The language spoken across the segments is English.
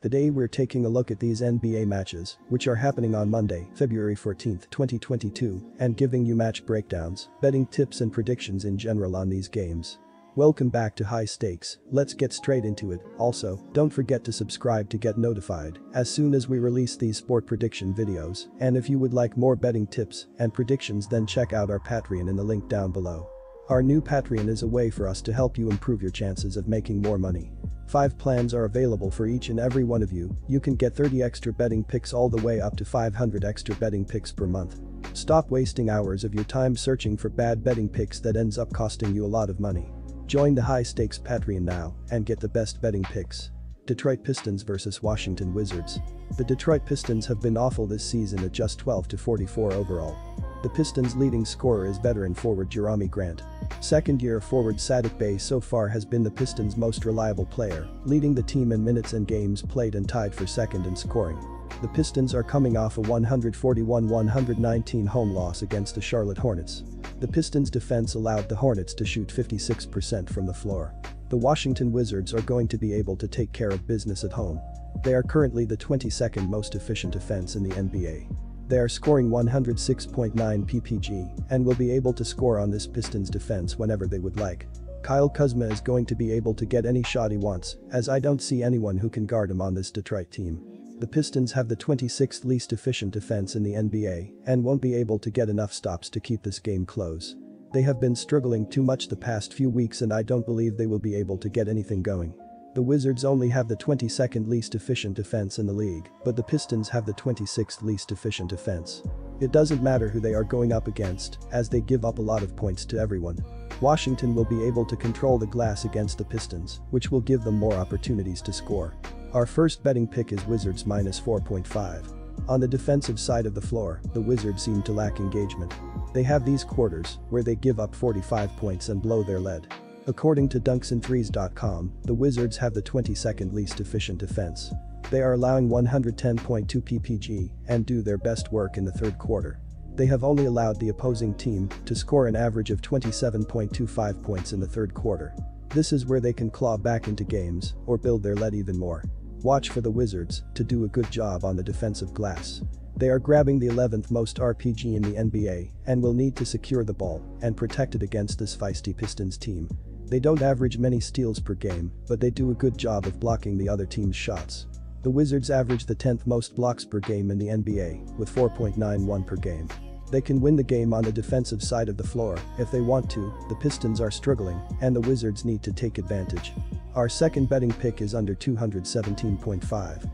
Today we're taking a look at these NBA matches, which are happening on Monday, February 14, 2022, and giving you match breakdowns, betting tips and predictions in general on these games. Welcome back to High Stakes, let's get straight into it. Also, don't forget to subscribe to get notified as soon as we release these sport prediction videos, and if you would like more betting tips and predictions, then check out our Patreon in the link down below. Our new Patreon is a way for us to help you improve your chances of making more money. 5 plans are available for each and every one of you. You can get 30 extra betting picks all the way up to 500 extra betting picks per month. Stop wasting hours of your time searching for bad betting picks that ends up costing you a lot of money. Join the High Stakes Patreon now and get the best betting picks. Detroit Pistons vs Washington Wizards. The Detroit Pistons have been awful this season at just 12-44 overall. The Pistons' leading scorer is veteran forward Jerami Grant. Second-year forward Saddiq Bey so far has been the Pistons' most reliable player, leading the team in minutes and games played and tied for second in scoring. The Pistons are coming off a 141-119 home loss against the Charlotte Hornets. The Pistons' defense allowed the Hornets to shoot 56% from the floor. The Washington Wizards are going to be able to take care of business at home. They are currently the 22nd most efficient offense in the NBA. They are scoring 106.9 ppg and will be able to score on this Pistons defense whenever they would like. Kyle Kuzma is going to be able to get any shot he wants, as I don't see anyone who can guard him on this Detroit team. The Pistons have the 26th least efficient defense in the NBA and won't be able to get enough stops to keep this game close. They have been struggling too much the past few weeks, and I don't believe they will be able to get anything going. The Wizards only have the 22nd least efficient defense in the league, but the Pistons have the 26th least efficient defense. It doesn't matter who they are going up against, as they give up a lot of points to everyone. Washington will be able to control the glass against the Pistons, which will give them more opportunities to score. Our first betting pick is Wizards minus 4.5. On the defensive side of the floor, the Wizards seem to lack engagement. They have these quarters where they give up 45 points and blow their lead. According to dunksandthrees.com, the Wizards have the 22nd least efficient defense. They are allowing 110.2 ppg and do their best work in the third quarter. They have only allowed the opposing team to score an average of 27.25 points in the third quarter. This is where they can claw back into games or build their lead even more. Watch for the Wizards to do a good job on the defensive glass. They are grabbing the 11th most RPG in the NBA and will need to secure the ball and protect it against this feisty Pistons team. They don't average many steals per game, but they do a good job of blocking the other team's shots. The Wizards average the 10th most blocks per game in the NBA, with 4.91 per game. They can win the game on the defensive side of the floor if they want to. The Pistons are struggling, and the Wizards need to take advantage. Our second betting pick is under 217.5.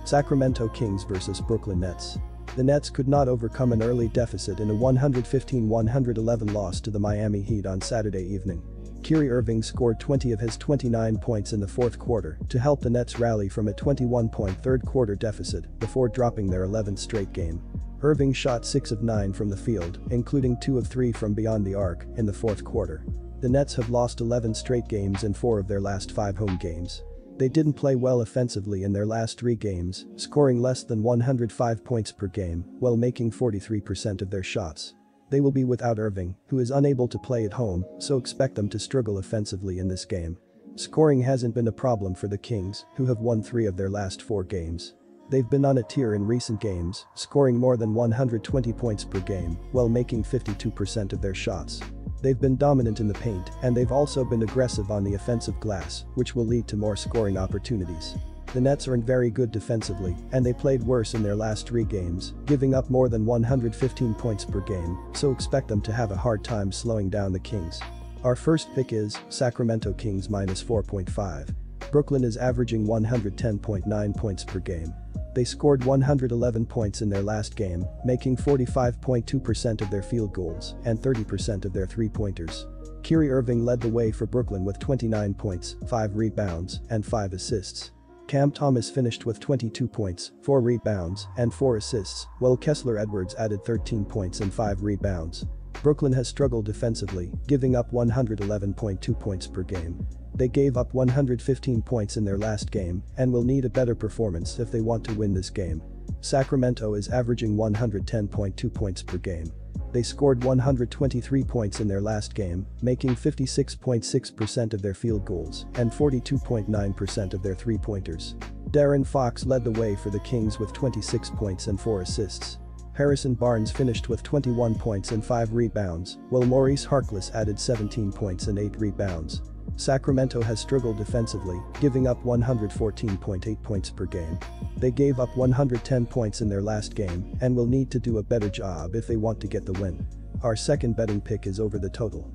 Sacramento Kings vs Brooklyn Nets. The Nets could not overcome an early deficit in a 115-111 loss to the Miami Heat on Saturday evening. Kyrie Irving scored 20 of his 29 points in the fourth quarter to help the Nets rally from a 21-point third-quarter deficit before dropping their 11th straight game. Irving shot 6 of 9 from the field, including 2 of 3 from beyond the arc in the fourth quarter. The Nets have lost 11 straight games in 4 of their last 5 home games. They didn't play well offensively in their last 3 games, scoring less than 105 points per game while making 43% of their shots. They will be without Irving, who is unable to play at home, so expect them to struggle offensively in this game. Scoring hasn't been a problem for the Kings, who have won 3 of their last 4 games. They've been on a tear in recent games, scoring more than 120 points per game while making 52% of their shots. They've been dominant in the paint, and they've also been aggressive on the offensive glass, which will lead to more scoring opportunities. The Nets aren't very good defensively, and they played worse in their last 3 games, giving up more than 115 points per game, so expect them to have a hard time slowing down the Kings. Our first pick is Sacramento Kings minus 4.5. Brooklyn is averaging 110.9 points per game. They scored 111 points in their last game, making 45.2% of their field goals and 30% of their three-pointers. Kyrie Irving led the way for Brooklyn with 29 points, 5 rebounds, and 5 assists. Cam Thomas finished with 22 points, 4 rebounds, and 4 assists, while Kessler Edwards added 13 points and 5 rebounds. Brooklyn has struggled defensively, giving up 111.2 points per game. They gave up 115 points in their last game and will need a better performance if they want to win this game. Sacramento is averaging 110.2 points per game. They scored 123 points in their last game, making 56.6% of their field goals and 42.9% of their three-pointers. De'Aaron Fox led the way for the Kings with 26 points and 4 assists. Harrison Barnes finished with 21 points and 5 rebounds, while Maurice Harkless added 17 points and 8 rebounds. Sacramento has struggled defensively, giving up 114.8 points per game. They gave up 110 points in their last game and will need to do a better job if they want to get the win. Our second betting pick is over the total.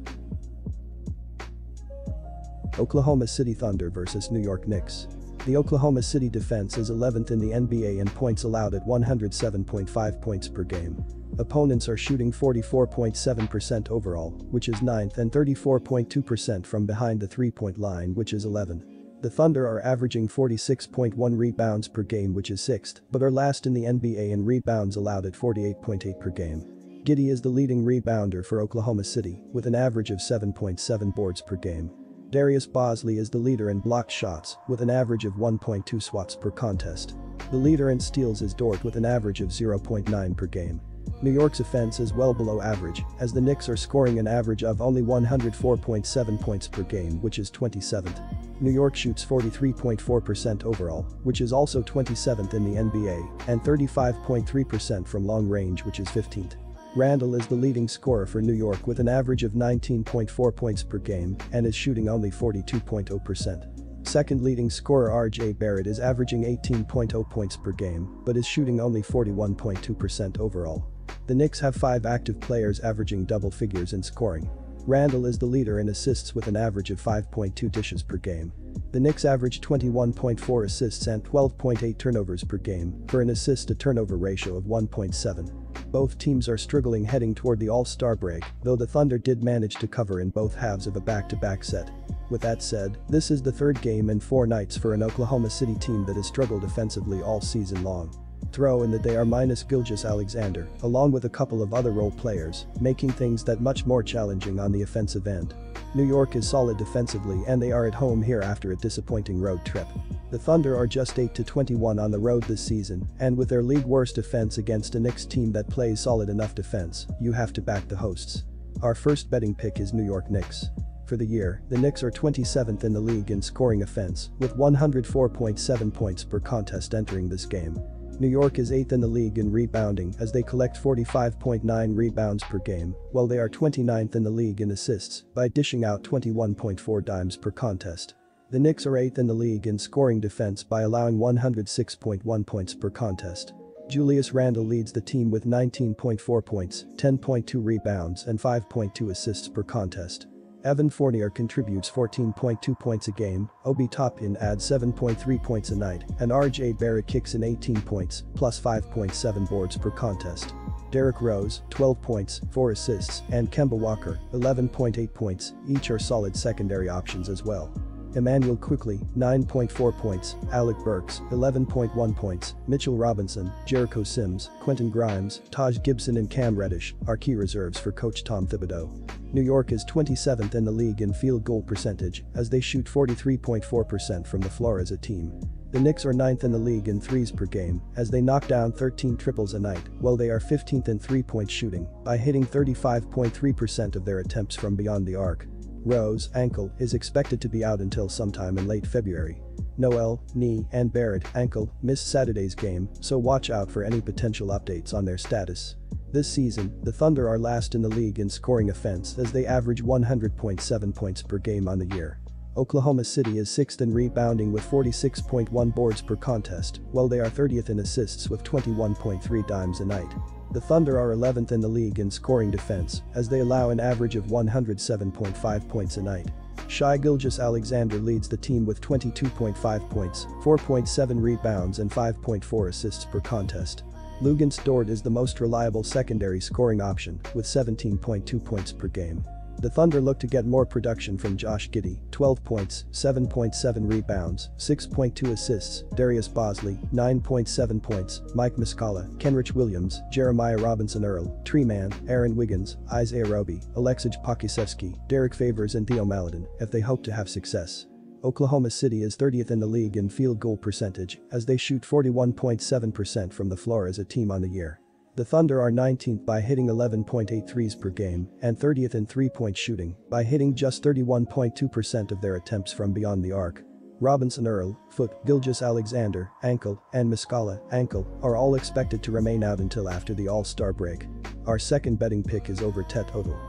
Oklahoma City Thunder vs New York Knicks. The Oklahoma City defense is 11th in the NBA in points allowed at 107.5 points per game. Opponents are shooting 44.7% overall, which is 9th, and 34.2% from behind the three-point line, which is 11th. The Thunder are averaging 46.1 rebounds per game, which is 6th, but are last in the NBA in rebounds allowed at 48.8 per game. Giddey is the leading rebounder for Oklahoma City, with an average of 7.7 boards per game. Darius Bosley is the leader in blocked shots, with an average of 1.2 swats per contest. The leader in steals is Dort with an average of 0.9 per game. New York's offense is well below average, as the Knicks are scoring an average of only 104.7 points per game, which is 27th. New York shoots 43.4% overall, which is also 27th in the NBA, and 35.3% from long range, which is 15th. Randle is the leading scorer for New York with an average of 19.4 points per game and is shooting only 42.0%. Second leading scorer RJ Barrett is averaging 18.0 points per game but is shooting only 41.2% overall. The Knicks have 5 active players averaging double figures in scoring. Randle is the leader in assists with an average of 5.2 dishes per game. The Knicks average 21.4 assists and 12.8 turnovers per game for an assist-to-turnover ratio of 1.7. Both teams are struggling heading toward the All-Star break, though the Thunder did manage to cover in both halves of a back-to-back set. With that said, this is the third game in 4 nights for an Oklahoma City team that has struggled offensively all season long. Throw in that they are minus Gilgeous-Alexander, along with a couple of other role players, making things that much more challenging on the offensive end. New York is solid defensively and they are at home here after a disappointing road trip. The Thunder are just 8-21 on the road this season, and with their league worst defense against a Knicks team that plays solid enough defense, you have to back the hosts. Our first betting pick is New York Knicks. For the year, the Knicks are 27th in the league in scoring offense, with 104.7 points per contest entering this game. New York is 8th in the league in rebounding as they collect 45.9 rebounds per game, while they are 29th in the league in assists by dishing out 21.4 dimes per contest. The Knicks are 8th in the league in scoring defense by allowing 106.1 points per contest. Julius Randle leads the team with 19.4 points, 10.2 rebounds and 5.2 assists per contest. Evan Fournier contributes 14.2 points a game, Obi Toppin adds 7.3 points a night, and RJ Barrett kicks in 18 points, plus 5.7 boards per contest. Derrick Rose, 12 points, 4 assists, and Kemba Walker, 11.8 points, each are solid secondary options as well. Emmanuel Quickley, 9.4 points, Alec Burks, 11.1 points, Mitchell Robinson, Jericho Sims, Quentin Grimes, Taj Gibson and Cam Reddish are key reserves for coach Tom Thibodeau. New York is 27th in the league in field goal percentage as they shoot 43.4% from the floor as a team. The Knicks are 9th in the league in threes per game as they knock down 13 triples a night, while they are 15th in three-point shooting by hitting 35.3% of their attempts from beyond the arc. Rose, ankle, is expected to be out until sometime in late February. Noel, knee, and Barrett, ankle, miss Saturday's game, so watch out for any potential updates on their status. This season, the Thunder are last in the league in scoring offense as they average 100.7 points per game on the year. Oklahoma City is 6th in rebounding with 46.1 boards per contest, while they are 30th in assists with 21.3 dimes a night. The Thunder are 11th in the league in scoring defense as they allow an average of 107.5 points a night. Shai Gilgeous-Alexander leads the team with 22.5 points, 4.7 rebounds and 5.4 assists per contest. Luguentz Dort is the most reliable secondary scoring option with 17.2 points per game. The Thunder look to get more production from Josh Giddey, 12 points, 7.7 rebounds, 6.2 assists, Darius Bosley, 9.7 points, Mike Muscala, Kenrich Williams, Jeremiah Robinson-Earl, Treeman, Aaron Wiggins, Isaiah Roby, Aleksej Pokusevski, Derek Favors and Theo Maledon if they hope to have success. Oklahoma City is 30th in the league in field goal percentage as they shoot 41.7% from the floor as a team on the year. The Thunder are 19th by hitting 11.8 threes per game and 30th in three-point shooting by hitting just 31.2% of their attempts from beyond the arc. Robinson Earl, foot, Gilgeous-Alexander, ankle, and Muscala, ankle, are all expected to remain out until after the All-Star break. Our second betting pick is over Tet total.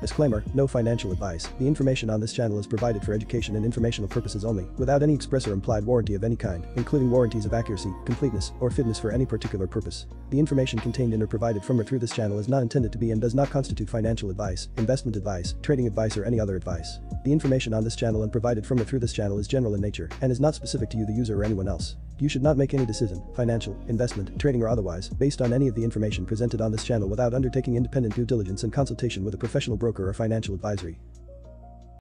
Disclaimer, no financial advice. The information on this channel is provided for education and informational purposes only, without any express or implied warranty of any kind, including warranties of accuracy, completeness, or fitness for any particular purpose. The information contained in or provided from or through this channel is not intended to be and does not constitute financial advice, investment advice, trading advice, or any other advice. The information on this channel and provided from or through this channel is general in nature and is not specific to you, the user, or anyone else. You should not make any decision, financial, investment, trading, or otherwise, based on any of the information presented on this channel without undertaking independent due diligence and consultation with a professional broker or financial advisory.